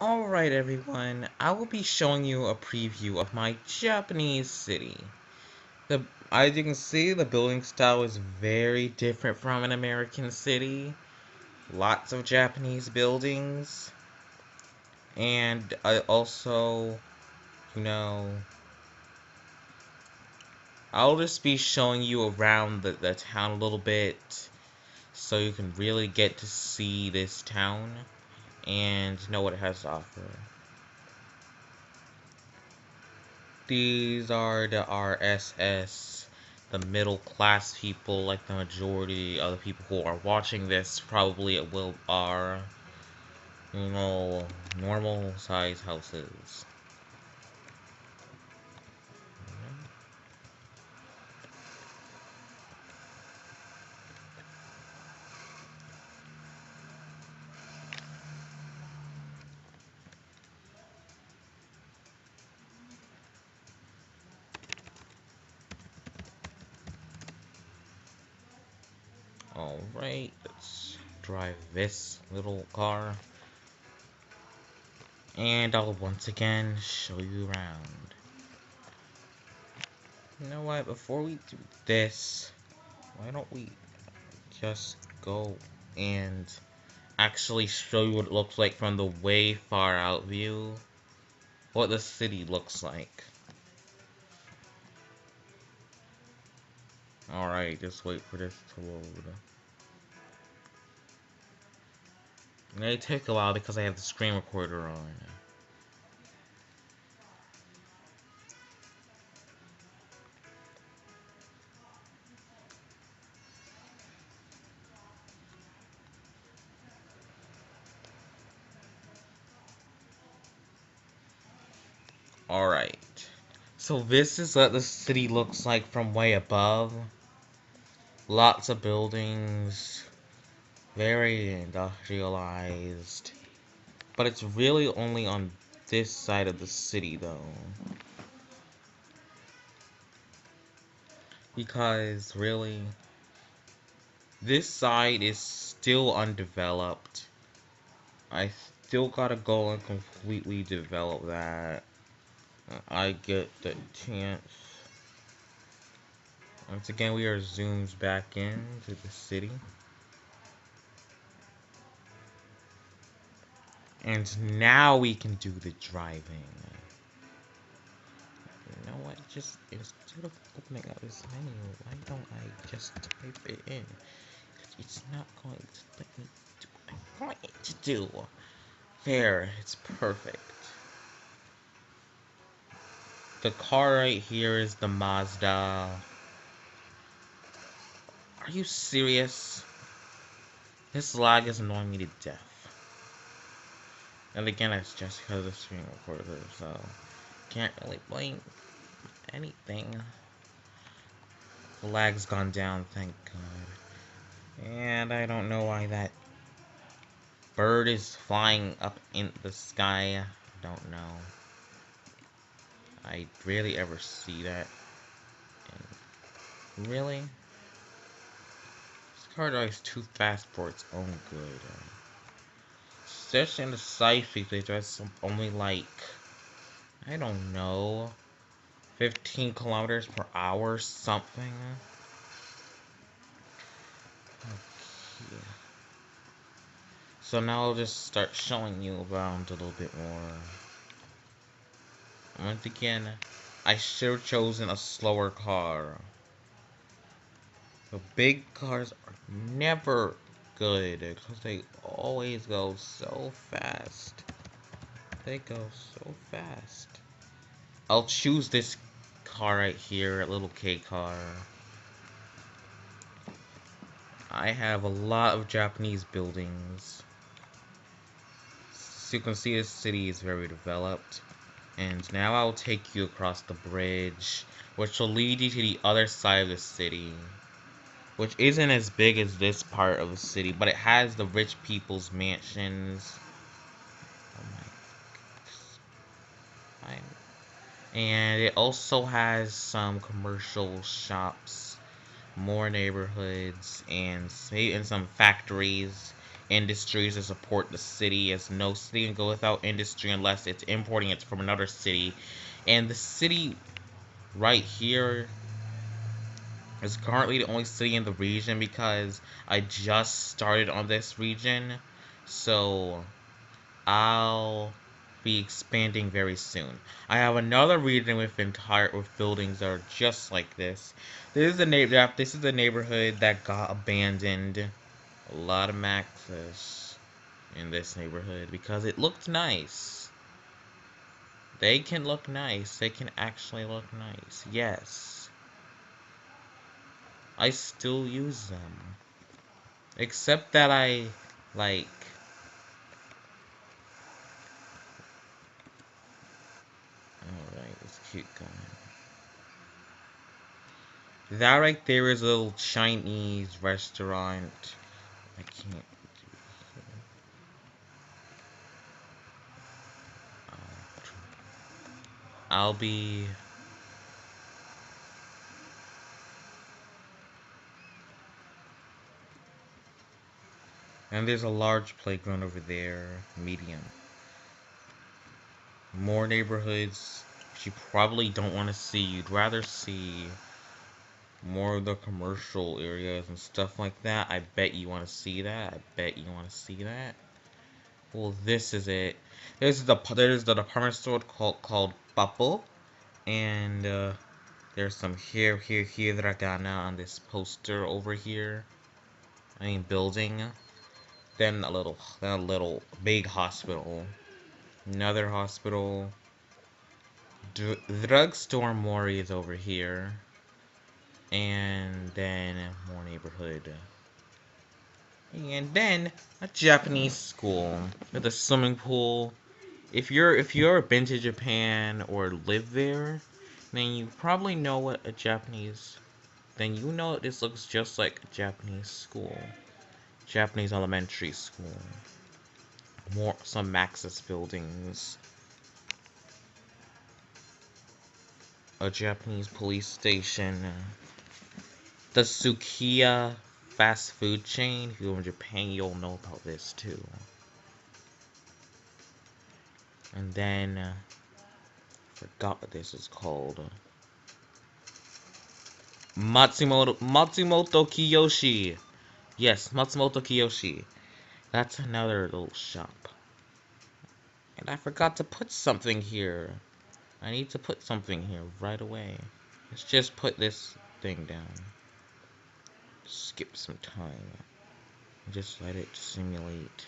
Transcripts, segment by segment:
Alright everyone, I will be showing you a preview of my Japanese city. As you can see, the building style is very different from an American city. Lots of Japanese buildings. And I also, you know, I'll just be showing you around the town a little bit so you can really get to see this town and know what it has to offer. These are the RSS, the middle class people, like the majority of the people who are watching this probably are, normal size houses. Alright, let's drive this little car. And I'll once again show you around. You know what, before we do this, why don't we just go and actually show you what it looks like from the way far out view, what the city looks like. Alright, just wait for this to load. It may take a while because I have the screen recorder on. Alright, so this is what the city looks like from way above. Lots of buildings, very industrialized, but it's really only on this side of the city though, because really this side is still undeveloped. I still gotta go and completely develop that. I get the chance. Once again, we are zoomed back into the city. And now we can do the driving. You know what? Just instead of opening up this menu, why don't I just type it in? It's not going to let me do what I want it to do. There, it's perfect. The car right here is the Mazda. Are you serious? This lag is annoying me to death. And again, it's just because of the screen recorder, so can't really blame anything. The lag's gone down, thank God. And I don't know why that bird is flying up in the sky. Don't know. I rarely ever see that. And really? This car drives too fast for its own good. Especially in the side streets, they drive only like, I don't know, 15 kilometers per hour, something. Okay. So now I'll just start showing you around a little bit more. Once again, I should have chosen a slower car. The big cars are never good because they always go so fast. They go so fast. I'll choose this car right here, a little K car. I have a lot of Japanese buildings. So you can see this city is very developed. And now I'll take you across the bridge, which will lead you to the other side of the city. Which isn't as big as this part of the city, but it has the rich people's mansions. Oh my goodness. And it also has some commercial shops, more neighborhoods, and some factories. industries to support the city, as no city can go without industry unless it's importing it from another city. And the city right here is currently the only city in the region because I just started on this region, so I'll be expanding very soon. I have another region with buildings that are just like this. This is the neighborhood that got abandoned. A lot of maxes in this neighborhood because it looked nice. They can look nice. They can actually look nice. Yes. I still use them. Except that I, like... Alright, let's keep going. That right there is a little Chinese restaurant. I can't do I'll be... And there's a large playground over there. Medium. More neighborhoods you probably don't want to see. You'd rather see more of the commercial areas and stuff like that. I bet you want to see that. I bet you want to see that. Well, this is it. There's the department store called Papo, and there's some hiragana on this poster over here. I mean building. Then a little big hospital. Another hospital. Drugstore Mori is over here. And then more neighborhood. And then a Japanese school with a swimming pool. If you're been to Japan or live there, then you probably know what a Japanese. Then you know this looks just like a Japanese school, Japanese elementary school. Some Maxis buildings. A Japanese police station. The Sukiya fast food chain. If you're in Japan, you'll know about this too. And then, forgot what this is called. Matsumoto Kiyoshi. Yes, Matsumoto Kiyoshi. That's another little shop. And I forgot to put something here. I need to put something here right away. Let's just put this thing down. Skip some time. Just let it simulate.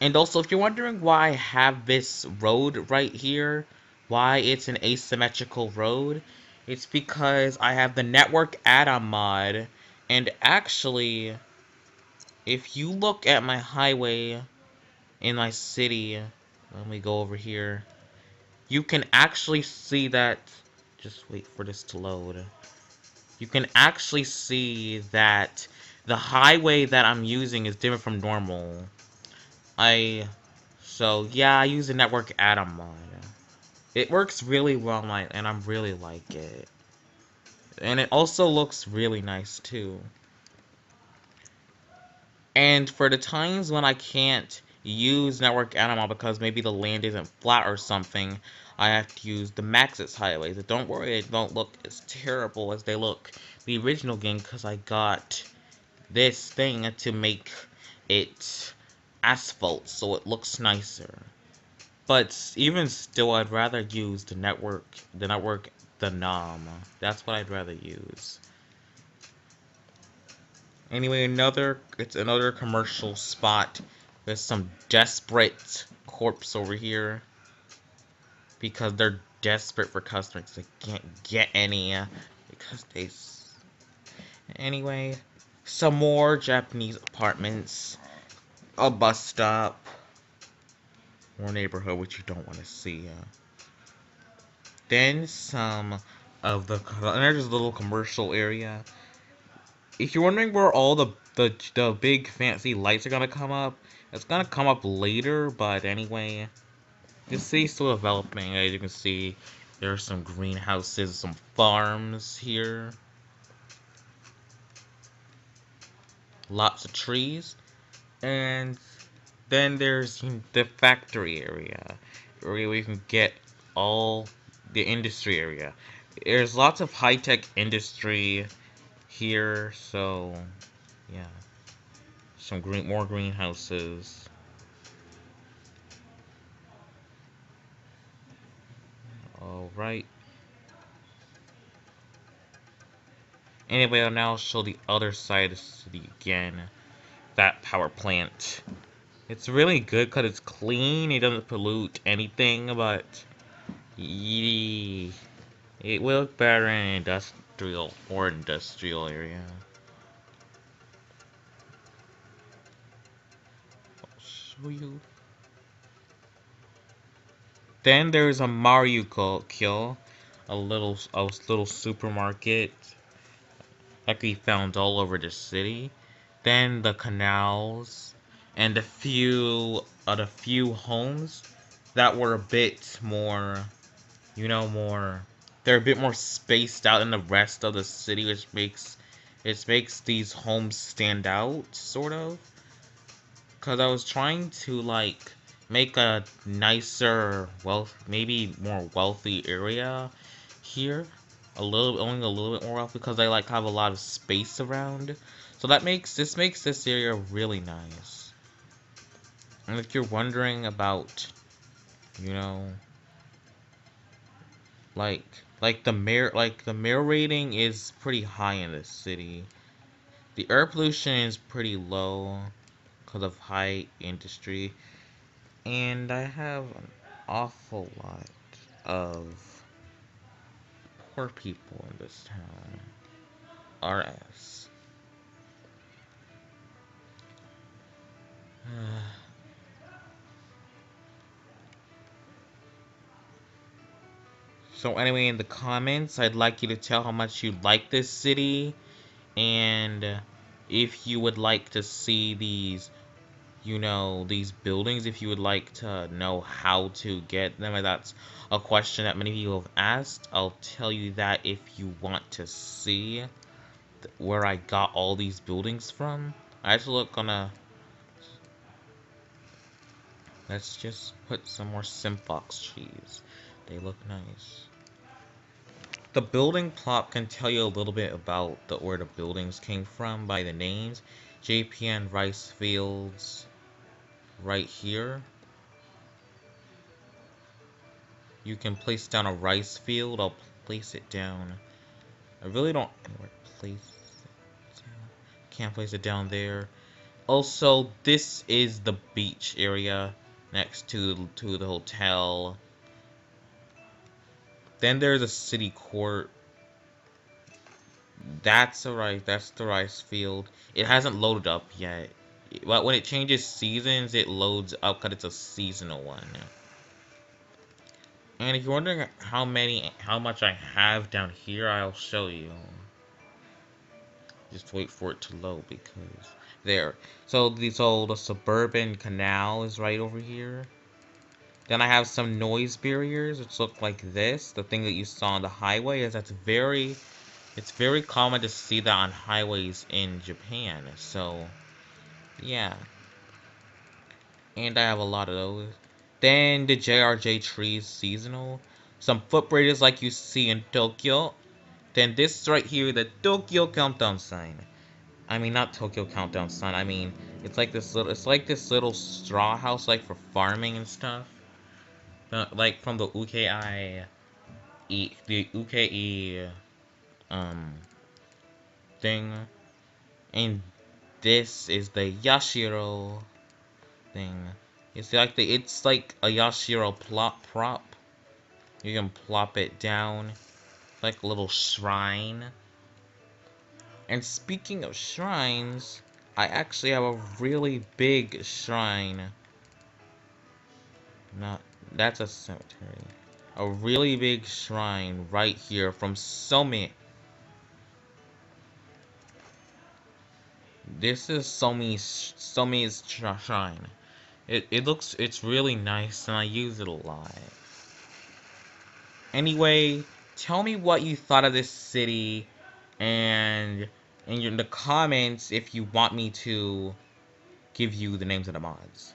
And also, if you're wondering why I have this road right here, why it's an asymmetrical road, it's because I have the network add-on mod, and actually, if you look at my highway in my city, let me go over here, you can actually see that, just wait for this to load, you can actually see that the highway that I'm using is different from normal. So yeah, I use the network add-on mod. It works really well, and I really like it. And it also looks really nice too. And for the times when I can't use network add-on mod because maybe the land isn't flat or something, I have to use the Maxis highways. But don't worry, they don't look as terrible as they look the original game because I got this thing to make it asphalt so it looks nicer. But even still, I'd rather use the NOM. That's what I'd rather use. Anyway, it's another commercial spot. There's some desperate corpse over here. Because they're desperate for customers. They can't get any. Because they... Anyway, some more Japanese apartments. A bus stop. More neighborhood, which you don't want to see. Then some of there's a little commercial area. If you're wondering where all the big fancy lights are gonna come up, it's gonna come up later. But anyway, the city's still developing. As you can see, there are some greenhouses, some farms here, lots of trees. And then there's the factory area where you can get all the industry area. There's lots of high-tech industry here, so yeah, some more greenhouses. All right. Anyway, I'll now show the other side of the city again. That power plant. It's really good because it's clean. It doesn't pollute anything, but it will look better in an industrial area. I'll show you. Then there's a Mario a little supermarket that can be found all over the city. Then the canals and a few homes that were a bit more, more. They're a bit more spaced out in the rest of the city, which makes these homes stand out, sort of. Cause I was trying to like make a nicer, maybe more wealthy area here, only a little bit more wealthy because I like have a lot of space around. So makes this area really nice. And if you're wondering about, you know, like the mayor rating is pretty high in this city. The air pollution is pretty low because of high industry. And I have an awful lot of poor people in this town. RS. So anyway, in the comments, I'd like you to tell how much you like this city, and if you would like to see these buildings, if you would like to know how to get them. And that's a question that many people have asked. I'll tell you that if you want to see where I got all these buildings from. I have to look on a... Let's just put some more Simfox cheese. They look nice. The building plot can tell you a little bit about where the buildings came from by the names. JPN Rice Fields right here. You can place down a rice field. I'll place it down. I really don't know where to place it down. Can't place it down there. Also, this is the beach area next to the hotel. Then there's a city court. That's the rice field. It hasn't loaded up yet. But when it changes seasons, it loads up because it's a seasonal one. And if you're wondering how much I have down here, I'll show you. Just wait for it to load because there. So the suburban canal is right over here. Then I have some noise barriers which look like this. The thing that you saw on the highway is it's very common to see that on highways in Japan. So yeah. And I have a lot of those. Then the JRJ trees seasonal. Some footbridges like you see in Tokyo. Then this right here, the Tokyo Countdown sign. I mean, not Tokyo Countdown sign. I mean, it's like this little straw house, like for farming and stuff. Like from the the UKE thing. And this is the Yashiro thing. It's like a Yashiro prop. You can plop it down. It's like a little shrine. And speaking of shrines, I actually have a really big shrine. That's a cemetery. A really big shrine right here from Somi. This is Somi's shrine. It's really nice and I use it a lot. Anyway, tell me what you thought of this city, and in the comments if you want me to give you the names of the mods.